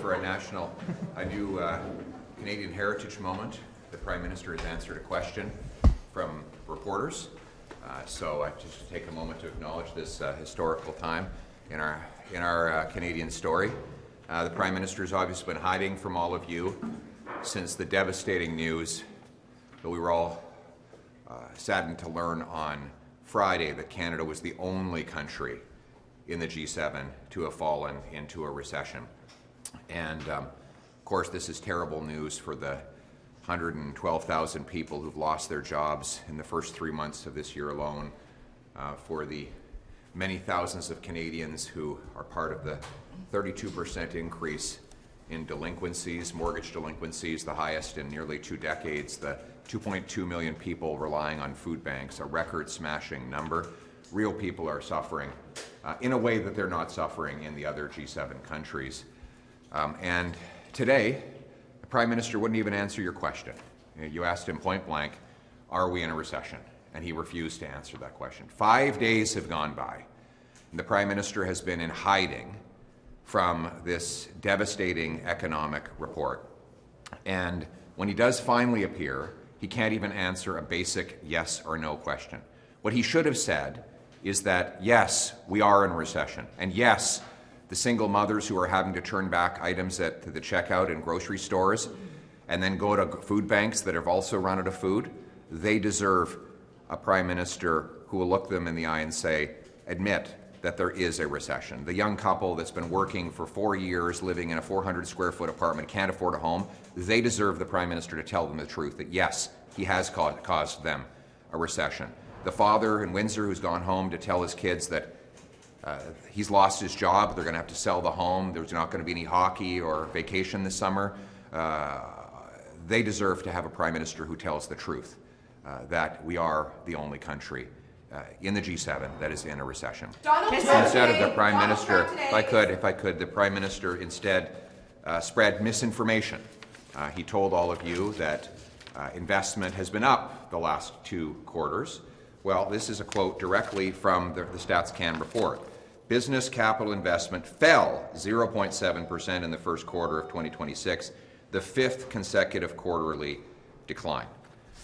for a new Canadian Heritage moment. The Prime Minister has answered a question from reporters. So I just take a moment to acknowledge this historical time in our Canadian story. The Prime Minister has obviously been hiding from all of you since the devastating news that we were all saddened to learn on Friday that Canada was the only country in the G7 to have fallen into a recession. And of course, this is terrible news for the 112,000 people who've lost their jobs in the first 3 months of this year alone, for the many thousands of Canadians who are part of the 32% increase in delinquencies, mortgage delinquencies, the highest in nearly 2 decades, the 2.2 million people relying on food banks, a record-smashing number. Real people are suffering in a way that they're not suffering in the other G7 countries. And today, the Prime Minister wouldn't even answer your question. You asked him point blank, are we in a recession? And he refused to answer that question. 5 days have gone by, and the Prime Minister has been in hiding from this devastating economic report. And when he does finally appear, he can't even answer a basic yes or no question. What he should have said is that, yes, we are in a recession, and yes, the single mothers who are having to turn back items at the checkout in grocery stores and then go to food banks that have also run out of food, they deserve a Prime Minister who will look them in the eye and say, admit that there is a recession. The young couple that's been working for 4 years, living in a 400 square foot apartment, can't afford a home, they deserve the Prime Minister to tell them the truth, that yes, he has caused them a recession. The father in Windsor who's gone home to tell his kids that he's lost his job, they're going to have to sell the home, there's not going to be any hockey or vacation this summer, they deserve to have a Prime Minister who tells the truth, that we are the only country in the G7 that is in a recession. Instead of the Prime Minister, if I could, the Prime Minister instead spread misinformation. He told all of you that investment has been up the last 2 quarters. Well, this is a quote directly from the StatsCan report. Business capital investment fell 0.7% in the first quarter of 2026, the 5th consecutive quarterly decline.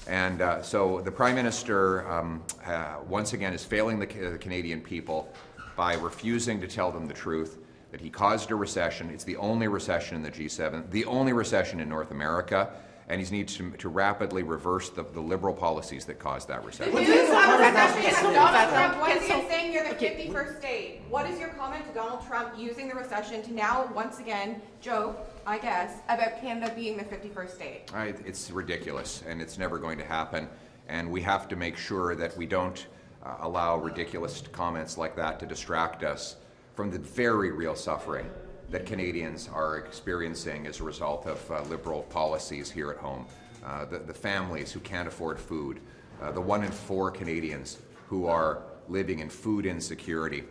And so the Prime Minister, once again, is failing the Canadian people by refusing to tell them the truth, that he caused a recession. It's the only recession in the G7, the only recession in North America, and he needs to rapidly reverse the Liberal policies that caused that recession. Donald Trump, once again saying you're the 51st state. What is your comment to Donald Trump using the recession to now, once again, joke, I guess, about Canada being the 51st state? It's ridiculous, and it's never going to happen. And we have to make sure that we don't allow ridiculous comments like that to distract us from the very real suffering that Canadians are experiencing as a result of Liberal policies here at home. The families who can't afford food, the 1 in 4 Canadians who are living in food insecurity.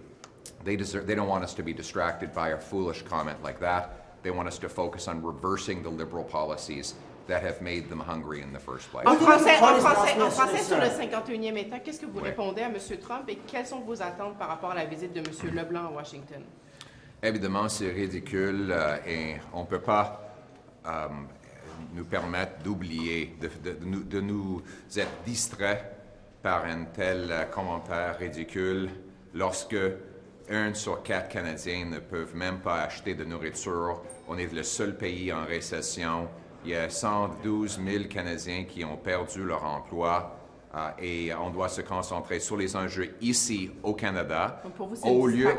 They don't want us to be distracted by a foolish comment like that. They want us to focus on reversing the Liberal policies that have made them hungry in the first place. En français sur le 51e État, qu'est-ce que vous répondez à M. Trump et quelles sont vos attentes par rapport à la visite de M. Leblanc à Washington? Évidemment, c'est ridicule et on ne peut pas nous permettre d'oublier, de nous être distraits par un tel commentaire ridicule lorsque 1 sur 4 Canadiens ne peuvent même pas acheter de nourriture. On est le seul pays en récession. Il y a 112 000 Canadiens qui ont perdu leur emploi. Et on doit se concentrer sur les enjeux ici au Canada, au lieu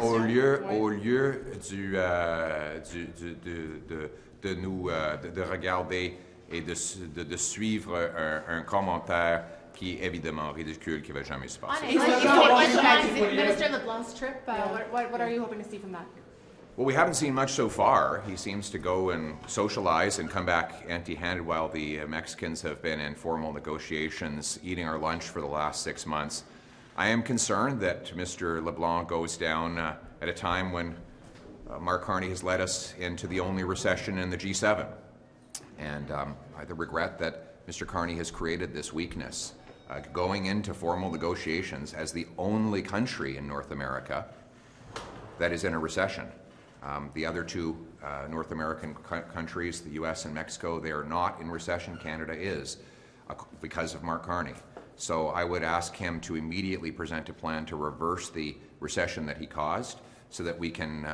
de regarder et de suivre un commentaire qui est évidemment ridicule, qui ne va jamais se passer. Minister LeBlanc's trip, what are you hoping to see from that? Well, we haven't seen much so far. He seems to go and socialize and come back empty-handed while the Mexicans have been in formal negotiations, eating our lunch for the last 6 months. I am concerned that Mr. LeBlanc goes down at a time when Mark Carney has led us into the only recession in the G7. And I regret that Mr. Carney has created this weakness, going into formal negotiations as the only country in North America that is in a recession. The other two North American countries, the U.S. and Mexico, they are not in recession. Canada is, because of Mark Carney. So I would ask him to immediately present a plan to reverse the recession that he caused so that we can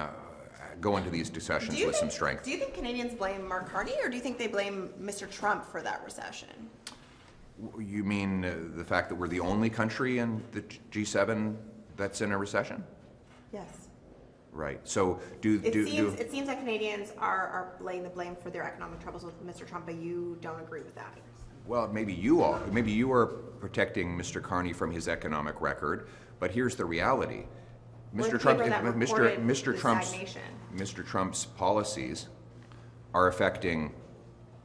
go into these discussions with some strength. Do you think Canadians blame Mark Carney, or do you think they blame Mr. Trump for that recession? You mean the fact that we're the only country in the G7 that's in a recession? Yes. Right. So It seems that Canadians are laying the blame for their economic troubles with Mr. Trump, but you don't agree with that. Well, maybe you are protecting Mr. Carney from his economic record, but here's the reality. Mr. Trump's policies are affecting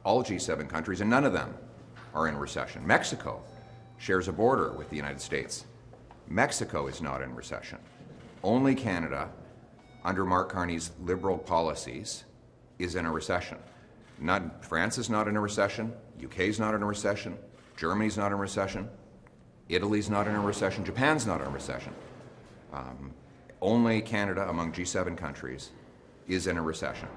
all G7 countries, and none of them are in recession. Mexico shares a border with the United States. Mexico is not in recession. Only Canada, under Mark Carney's liberal policies, is in a recession. France is not in a recession. UK is not in a recession. Germany's not in a recession. Italy's not in a recession. Japan's not in a recession. Only Canada among G7 countries is in a recession.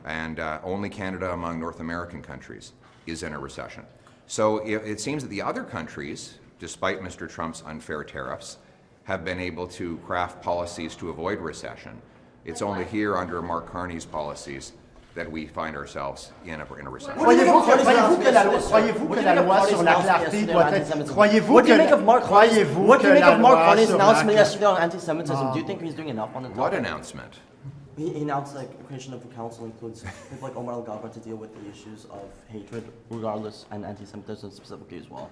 And only Canada among North American countries is in a recession. So it seems that the other countries, despite Mr. Trump's unfair tariffs, have been able to craft policies to avoid recession. It's only here under Mark Carney's policies that we find ourselves in a recession. Croyez-vous que la loi sur la clarté doit être... Croyez-vous que la loi sur la anti-Semitism? Do you think he's doing enough on the topic? What announcement? He announced like the creation of a council includes people like Omar Al-Ghabra to deal with the issues of hatred, regardless, and anti-Semitism specifically as well.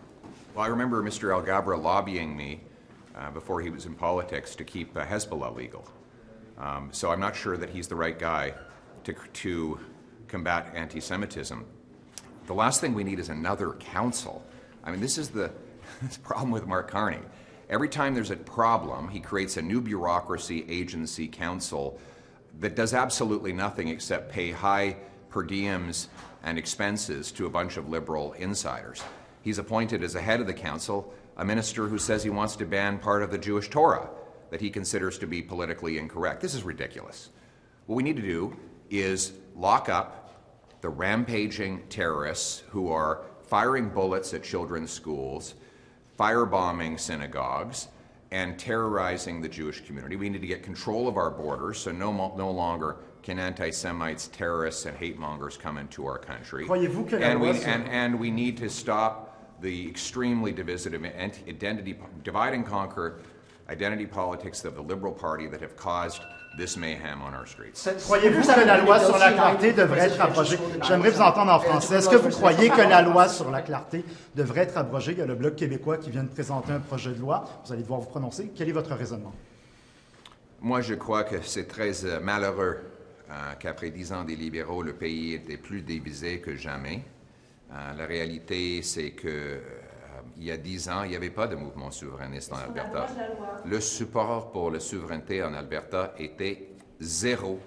Well, I remember Mr. Al-Ghabra lobbying me before he was in politics to keep Hezbollah legal. So I'm not sure that he's the right guy to combat anti-Semitism. The last thing we need is another council. I mean, this is the problem with Mark Carney. Every time there's a problem, he creates a new bureaucracy, agency, council that does absolutely nothing except pay high per diems and expenses to a bunch of liberal insiders. He's appointed as a head of the council a minister who says he wants to ban part of the Jewish Torah that he considers to be politically incorrect. This is ridiculous. What we need to do is lock up the rampaging terrorists who are firing bullets at children's schools, firebombing synagogues, and terrorizing the Jewish community. We need to get control of our borders so no longer can anti-Semites, terrorists, and hate mongers come into our country. And we need to stop the extremely divisive divide and conquer identity politics of the Liberal Party that have caused this mayhem on our streets. Croyez-vous que la loi sur la clarté devrait être abrogée? J'aimerais vous entendre en français. Est-ce que vous croyez que la loi sur la clarté devrait être abrogée? Il y a le Bloc québécois qui vient de présenter un projet de loi. Vous allez devoir vous prononcer. Quel est votre raisonnement? Moi, je crois que c'est très malheureux qu'après 10 ans des libéraux, le pays était plus divisé que jamais. La réalité, c'est que il y a 10 ans, il n'y avait pas de mouvement souverainiste en Alberta. Le support pour la souveraineté en Alberta était zéro.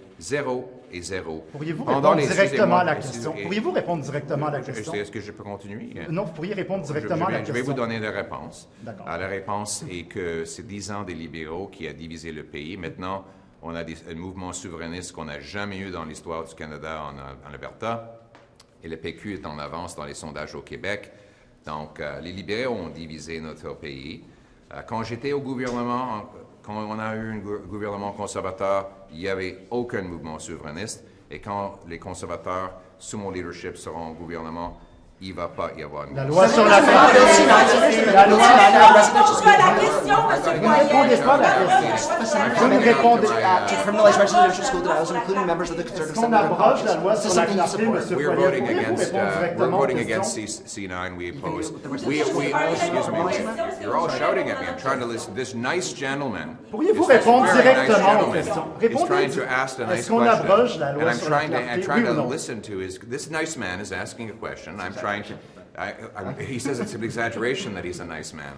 Pourriez-vous répondre directement à la question? Pourriez-vous répondre directement à la question? Est-ce que je peux continuer? Non, vous pourriez répondre directement à la question. Je vais vous donner la réponse. La réponse est que c'est 10 ans des libéraux qui a divisé le pays. Maintenant, on a un mouvement souverainiste qu'on n'a jamais eu dans l'histoire du Canada en Alberta. Et le PQ est en avance dans les sondages au Québec. Donc, les libéraux ont divisé notre pays. Quand j'étais au gouvernement, quand on a eu un gouvernement conservateur, il n'y avait aucun mouvement souverainiste. Et quand les conservateurs, sous mon leadership, seront au gouvernement, il ne va pas y avoir une... La loi sur la clarté... La loi sur la question, monsieur Poilievre. Vous ne répondez pas à la question. Vous ne répondez pas. Est-ce qu'on abroge la loi sur la clarté, monsieur Poilievre? We're voting against C9. We oppose. Excuse me. You're all shouting at me. I'm trying to listen. This nice gentleman. Pourriez-vous répondre directement aux questions? He's trying to ask a nice question. And I'm trying to listen to this nice man is asking a question. I'm trying to. He says it's an exaggeration that he's a nice man.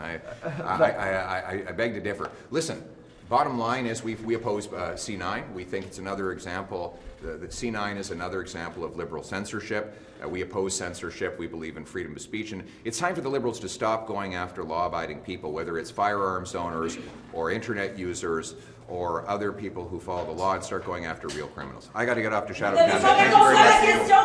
I beg to differ. Listen, Bottom line is we oppose C9. We think it's another example, that C9 is another example of liberal censorship. We oppose censorship. We believe in freedom of speech. And it's time for the Liberals to stop going after law-abiding people, whether it's firearms owners or internet users or other people who follow the law, and start going after real criminals. I got to get off to Shadow Canada. Thank you very much.